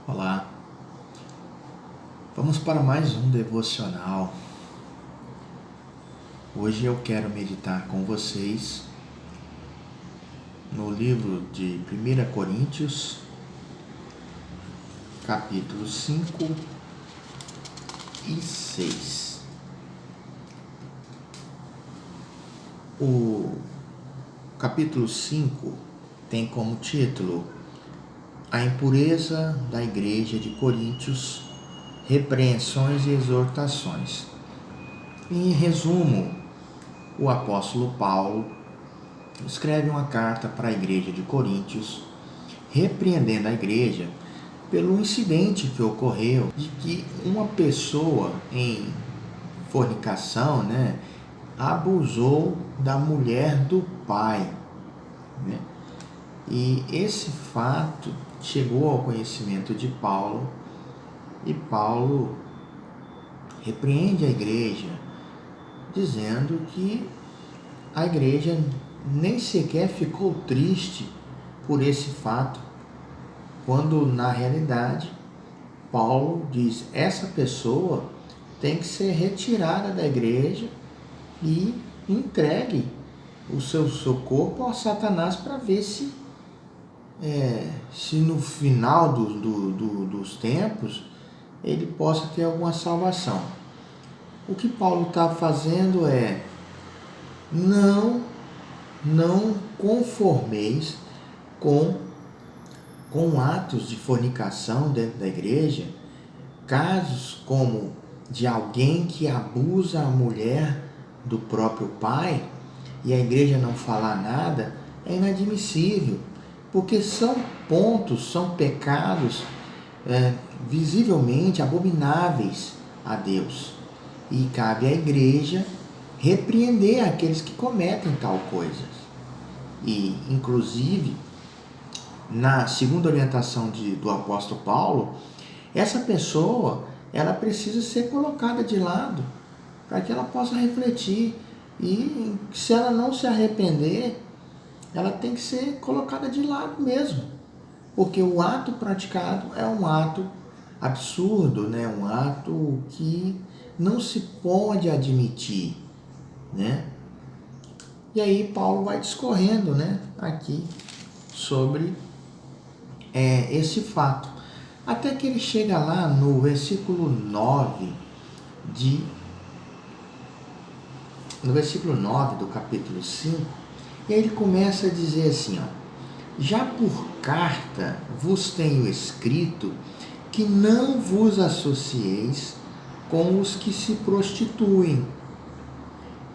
Olá, vamos para mais um devocional. Hoje eu quero meditar com vocês no livro de 1 Coríntios, capítulos 5 e 6. O capítulo 5 tem como título A impureza da igreja de Coríntios, repreensões e exortações. Em resumo, o apóstolo Paulo escreve uma carta para a igreja de Coríntios, repreendendo a igreja pelo incidente que ocorreu de que uma pessoa em fornicação, abusou da mulher do pai. E esse fato chegou ao conhecimento de Paulo, e Paulo repreende a igreja, dizendo que a igreja nem sequer ficou triste por esse fato, quando na realidade Paulo diz: essa pessoa tem que ser retirada da igreja e entregue o seu corpo a Satanás para ver se no final dos tempos ele possa ter alguma salvação. O que Paulo está fazendo é: não conformeis com atos de fornicação dentro da igreja, casos como de alguém que abusa a mulher do próprio pai e a igreja não falar nada, é inadmissível, porque são pecados visivelmente abomináveis a Deus, e cabe à igreja repreender aqueles que cometem tal coisa. E, inclusive, na segunda orientação do apóstolo Paulo, essa pessoa ela precisa ser colocada de lado para que ela possa refletir, e se ela não se arrepender, ela tem que ser colocada de lado mesmo, porque o ato praticado é um ato absurdo, um ato que não se pode admitir, E aí Paulo vai discorrendo, aqui sobre esse fato, até que ele chega lá no versículo 9 do capítulo 5, e aí ele começa a dizer assim: já por carta vos tenho escrito que não vos associeis com os que se prostituem.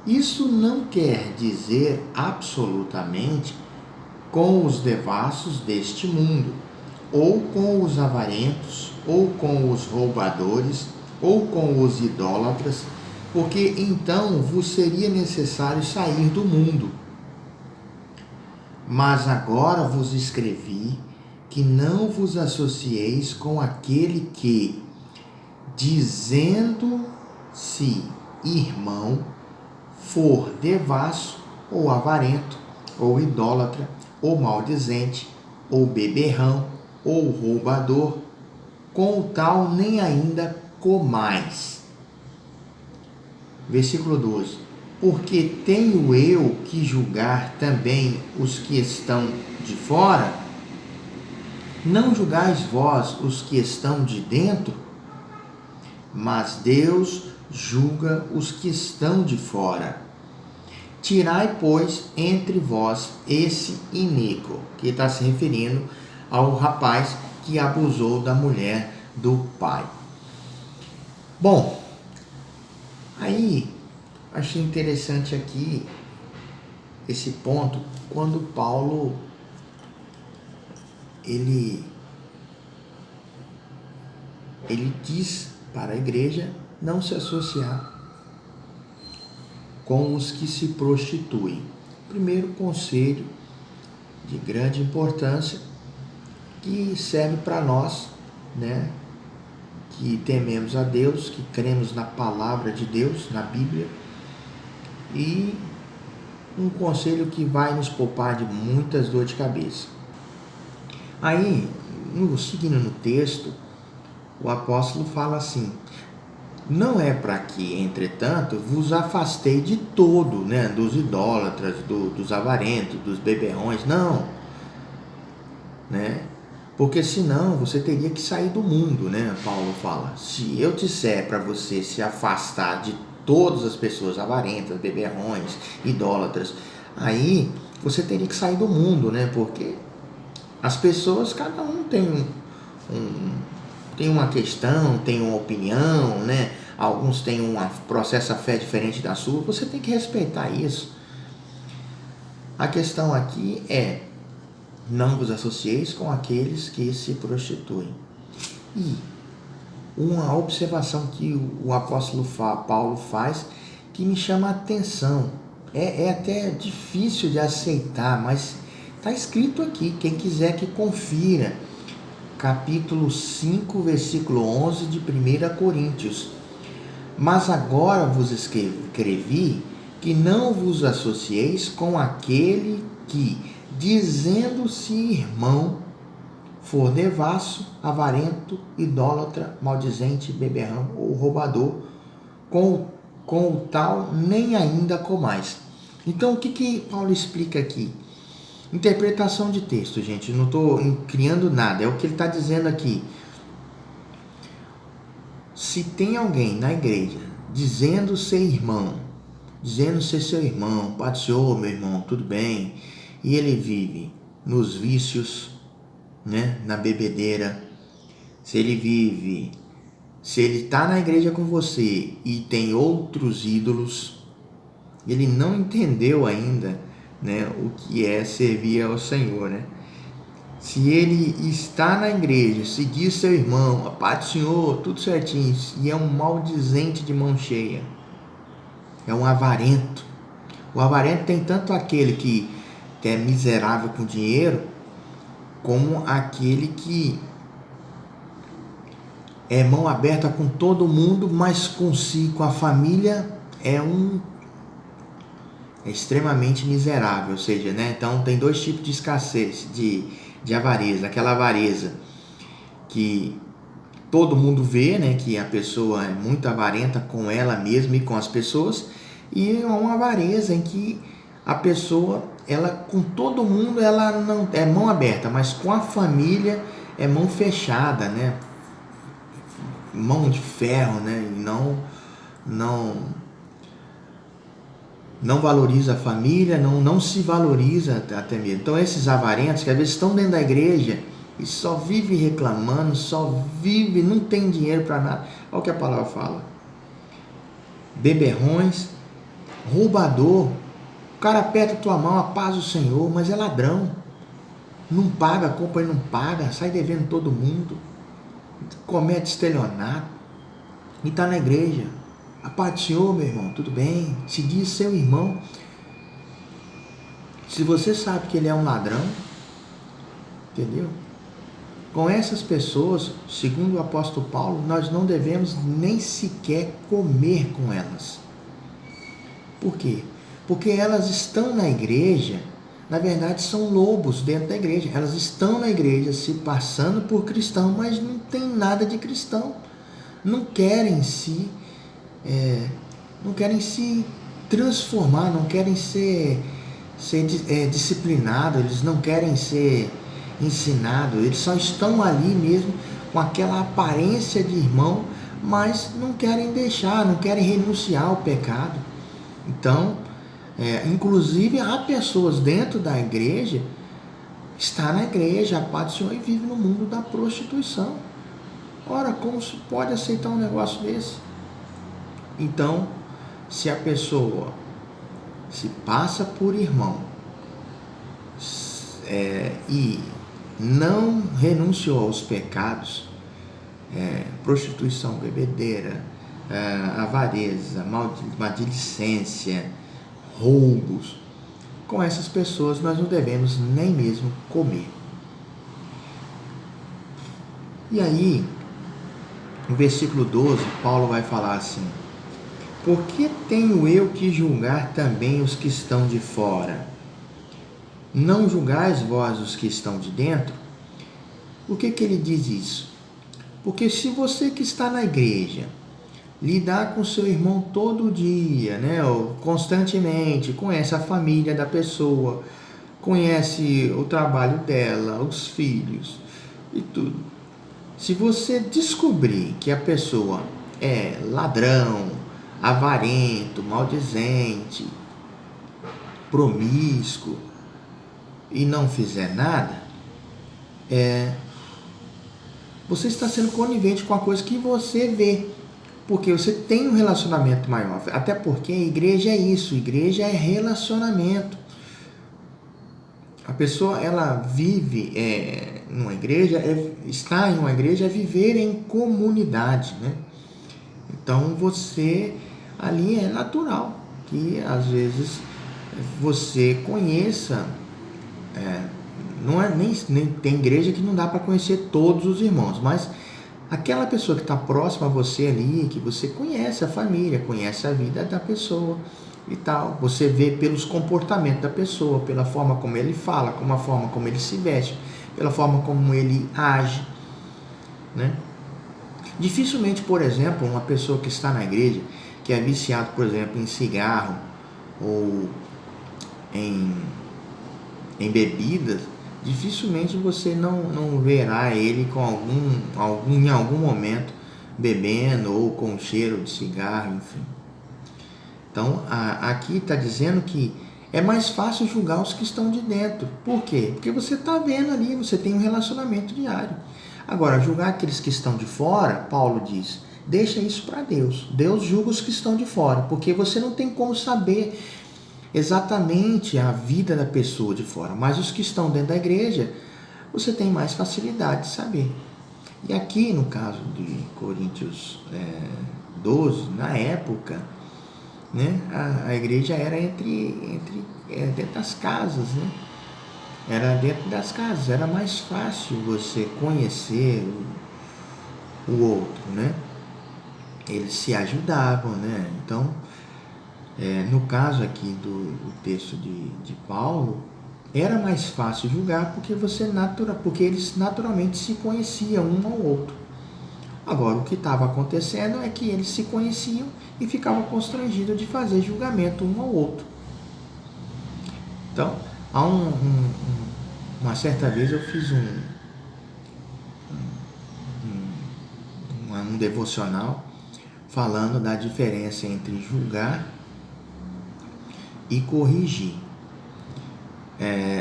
Isso não quer dizer absolutamente com os devassos deste mundo, ou com os avarentos, ou com os roubadores, ou com os idólatras, porque então vos seria necessário sair do mundo. Mas agora vos escrevi que não vos associeis com aquele que, dizendo-se irmão, for devasso, ou avarento, ou idólatra, ou maldizente, ou beberrão, ou roubador, com o tal nem ainda comais. Versículo 12. Porque tenho eu que julgar também os que estão de fora? Não julgais vós os que estão de dentro? Mas Deus julga os que estão de fora. Tirai, pois, entre vós esse iníquo, que está se referindo ao rapaz que abusou da mulher do pai. Bom, aí achei interessante aqui esse ponto, quando Paulo ele diz para a igreja não se associar com os que se prostituem. Primeiro conselho de grande importância, que serve para nós, que tememos a Deus, que cremos na palavra de Deus, na Bíblia, e um conselho que vai nos poupar de muitas dores de cabeça. Aí, seguindo no texto, o apóstolo fala assim: não é para que, entretanto, vos afastei de todo, né, dos idólatras, dos avarentos, dos beberrões, não, né? Porque senão você teria que sair do mundo, né? Paulo fala: se eu disser para você se afastar de todas as pessoas avarentas, beberrões, idólatras, aí você teria que sair do mundo, né? Porque as pessoas, cada um tem uma questão, tem uma opinião, né? Alguns têm processa a fé diferente da sua, você tem que respeitar isso. A questão aqui é: não vos associeis com aqueles que se prostituem. E uma observação que o apóstolo Paulo faz que me chama a atenção, é até difícil de aceitar, mas está escrito aqui, quem quiser que confira, capítulo 5, versículo 11 de 1 Coríntios. Mas agora vos escrevi que não vos associeis com aquele que, dizendo-se irmão, for devasso, avarento, idólatra, maldizente, beberrão ou roubador, com o tal nem ainda comais. Então, o que Paulo explica aqui? Interpretação de texto, gente, não estou criando nada, é o que ele está dizendo aqui. Se tem alguém na igreja dizendo ser irmão, dizendo ser seu irmão, Pai do Senhor, meu irmão, tudo bem, e ele vive nos vícios, né, na bebedeira, se ele está na igreja com você e tem outros ídolos, ele não entendeu ainda, né, o que é servir ao Senhor, né? Se ele está na igreja, seguir seu irmão, a paz do Senhor, tudo certinho, e é um maldizente de mão cheia, é um avarento. O avarento tem tanto aquele que é miserável com dinheiro, como aquele que é mão aberta com todo mundo, mas consigo, com a família, é extremamente miserável, ou seja, né? Então tem dois tipos de escassez, de avareza, aquela avareza que todo mundo vê, né, que a pessoa é muito avarenta com ela mesma e com as pessoas, e uma avareza em que a pessoa, ela com todo mundo, ela não é mão aberta, mas com a família é mão fechada, né, mão de ferro, né, e não valoriza a família, não se valoriza até mesmo. Então esses avarentos que às vezes estão dentro da igreja e só vive reclamando, não tem dinheiro para nada. Olha o que a palavra fala: beberrões, roubador. O cara aperta a tua mão, a paz do Senhor, mas é ladrão, não paga, a compra não paga, sai devendo todo mundo, comete estelionato e está na igreja. A paz do Senhor, meu irmão, tudo bem? Se diz seu irmão. Se você sabe que ele é um ladrão, entendeu? Com essas pessoas, segundo o apóstolo Paulo, nós não devemos nem sequer comer com elas. Por quê? Porque elas estão na igreja, na verdade são lobos dentro da igreja. Elas estão na igreja se passando por cristão, mas não tem nada de cristão. Não querem se transformar, não querem ser disciplinados, eles não querem ser ensinados, eles só estão ali mesmo com aquela aparência de irmão, mas não querem não querem renunciar ao pecado. Então, inclusive há pessoas dentro da igreja, está na igreja, a paz do Senhor, e vive no mundo da prostituição. Ora, como se pode aceitar um negócio desse? Então, se a pessoa se passa por irmão e não renunciou aos pecados, prostituição, bebedeira, avareza, maledicência, roubos, com essas pessoas nós não devemos nem mesmo comer. E aí, no versículo 12, Paulo vai falar assim: por que tenho eu que julgar também os que estão de fora? Não julgais vós os que estão de dentro? Por que ele diz isso? Porque se você que está na igreja lidar com seu irmão todo dia, né, ou constantemente, conhece a família da pessoa, conhece o trabalho dela, os filhos e tudo. Se você descobrir que a pessoa é ladrão, avarento, maldizente, promíscuo e não fizer nada, você está sendo conivente com a coisa que você vê, porque você tem um relacionamento maior. Até porque a igreja é isso, igreja é relacionamento. A pessoa, ela vive numa igreja, estar em uma igreja é viver em comunidade, né? Então você, ali é natural que às vezes você conheça, não é nem tem igreja que não dá para conhecer todos os irmãos, mas aquela pessoa que está próxima a você ali, que você conhece a família, conhece a vida da pessoa e tal, você vê pelos comportamentos da pessoa, pela forma como ele fala, como a forma como ele se veste, pela forma como ele age, né? Dificilmente, por exemplo, uma pessoa que está na igreja, que é viciado, por exemplo, em cigarro ou em bebidas, dificilmente você não verá ele com em algum momento bebendo ou com cheiro de cigarro, enfim. Então, aqui está dizendo que é mais fácil julgar os que estão de dentro. Por quê? Porque você está vendo ali, você tem um relacionamento diário. Agora, julgar aqueles que estão de fora, Paulo diz, deixa isso para Deus. Deus julga os que estão de fora, porque você não tem como saber exatamente a vida da pessoa de fora, mas os que estão dentro da igreja, você tem mais facilidade de saber. E aqui, no caso de Coríntios 12, na época, né, a igreja era dentro das casas, né? Era dentro das casas, era mais fácil você conhecer o outro, né? Eles se ajudavam, né? Então, no caso aqui do texto de Paulo, era mais fácil julgar porque eles naturalmente se conheciam um ao outro. Agora, o que estava acontecendo é que eles se conheciam e ficavam constrangidos de fazer julgamento um ao outro. Então, há uma certa vez eu fiz um devocional falando da diferença entre julgar e corrigir.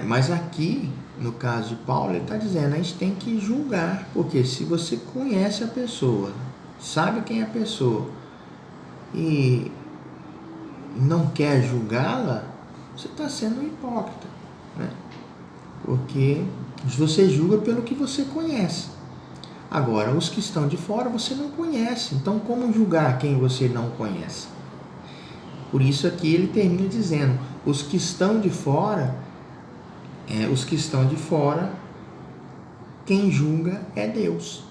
Mas aqui, no caso de Paulo, ele está dizendo, a gente tem que julgar, porque se você conhece a pessoa, sabe quem é a pessoa, e não quer julgá-la, você está sendo um hipócrita, né? Porque você julga pelo que você conhece. Agora, os que estão de fora você não conhece, então como julgar quem você não conhece? Por isso aqui ele termina dizendo, os que estão de fora, quem julga é Deus.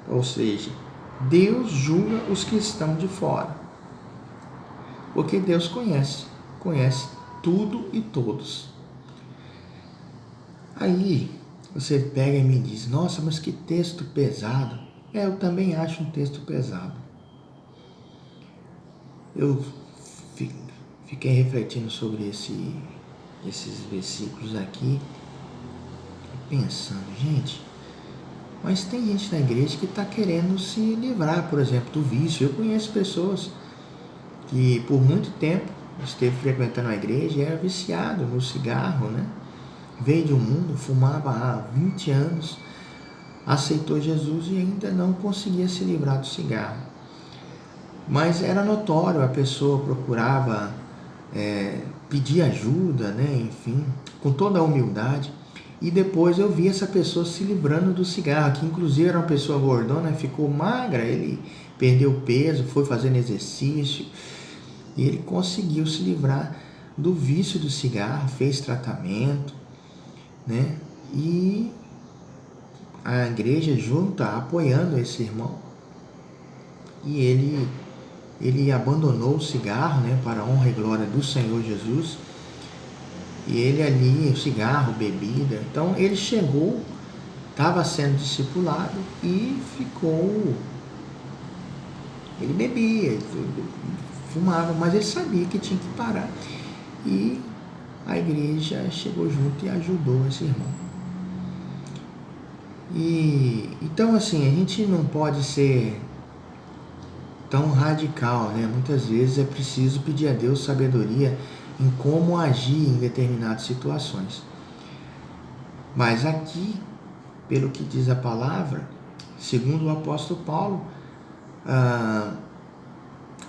Ou seja, Deus julga os que estão de fora. Porque Deus conhece tudo e todos. Aí você pega e me diz, nossa, mas que texto pesado. Eu também acho um texto pesado. Eu fiquei refletindo sobre esses versículos aqui, pensando, gente, mas tem gente na igreja que está querendo se livrar, por exemplo, do vício. Eu conheço pessoas que por muito tempo esteve frequentando a igreja e era viciado no cigarro, né? Veio de um mundo, fumava há 20 anos, aceitou Jesus e ainda não conseguia se livrar do cigarro. Mas era notório, a pessoa procurava pedir ajuda, né? Enfim, com toda a humildade. E depois eu vi essa pessoa se livrando do cigarro, que inclusive era uma pessoa gordona, ficou magra, ele perdeu peso, foi fazendo exercício, e ele conseguiu se livrar do vício do cigarro, fez tratamento, né? E a igreja junta, apoiando esse irmão, e ele abandonou o cigarro, né, para a honra e glória do Senhor Jesus. E ele ali, cigarro, bebida. Então ele chegou estava sendo discipulado e ficou. Ele bebia, ele fumava, mas ele sabia que tinha que parar. E a igreja chegou junto e ajudou esse irmão. Então, assim, a gente não pode ser tão radical, né? Muitas vezes é preciso pedir a Deus sabedoria em como agir em determinadas situações. Mas aqui, pelo que diz a palavra, segundo o apóstolo Paulo,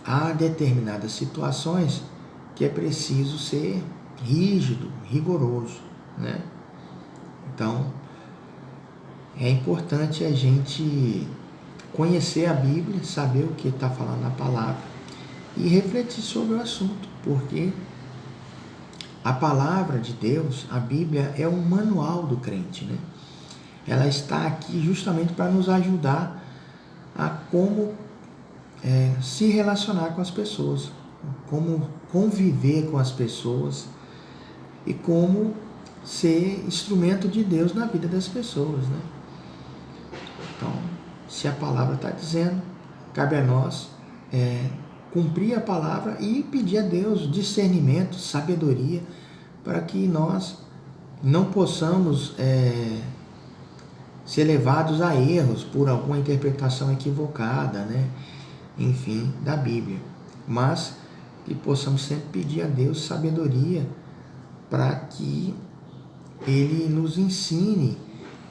há determinadas situações que é preciso ser rígido, rigoroso, né? Então, é importante a gente conhecer a Bíblia, saber o que está falando na palavra e refletir sobre o assunto, porque a palavra de Deus, a Bíblia, é um manual do crente, né? Ela está aqui justamente para nos ajudar a como se relacionar com as pessoas, como conviver com as pessoas e como ser instrumento de Deus na vida das pessoas, né? Então, se a palavra está dizendo, cabe a nós cumprir a palavra e pedir a Deus discernimento, sabedoria, para que nós não possamos ser levados a erros por alguma interpretação equivocada, né? Enfim, da Bíblia. Mas que possamos sempre pedir a Deus sabedoria para que Ele nos ensine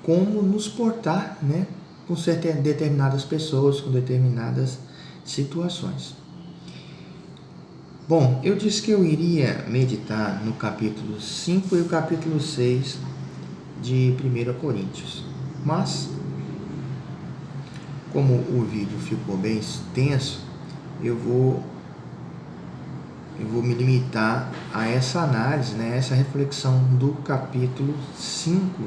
como nos portar, né? Com determinadas pessoas, com determinadas situações. Bom, eu disse que eu iria meditar no capítulo 5 e o capítulo 6 de 1 Coríntios. Mas, como o vídeo ficou bem extenso, eu vou me limitar a essa análise, né, essa reflexão do capítulo 5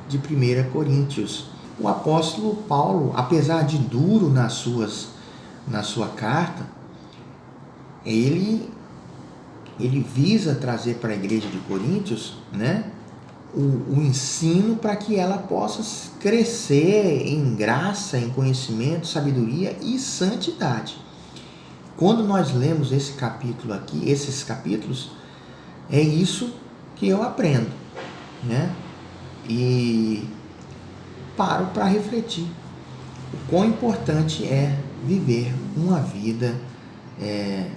de 1 Coríntios. O apóstolo Paulo, apesar de duro na sua carta, ele visa trazer para a igreja de Coríntios, né, o ensino para que ela possa crescer em graça, em conhecimento, sabedoria e santidade. Quando nós lemos esse capítulo aqui, esses capítulos, é isso que eu aprendo, né? E paro para refletir o quão importante é viver uma vida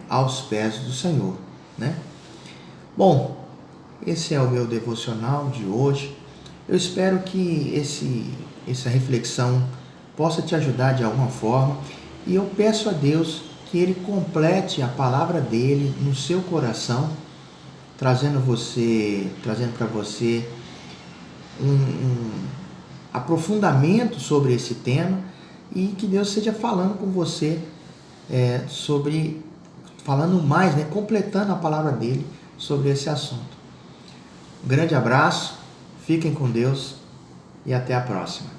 aos pés do Senhor, né? Bom, esse é o meu devocional de hoje. Eu espero que essa reflexão possa te ajudar de alguma forma e eu peço a Deus que Ele complete a palavra dele no seu coração, trazendo para você um aprofundamento sobre esse tema e que Deus esteja falando com você falando mais, né, completando a palavra dele sobre esse assunto. Um grande abraço, fiquem com Deus e até a próxima.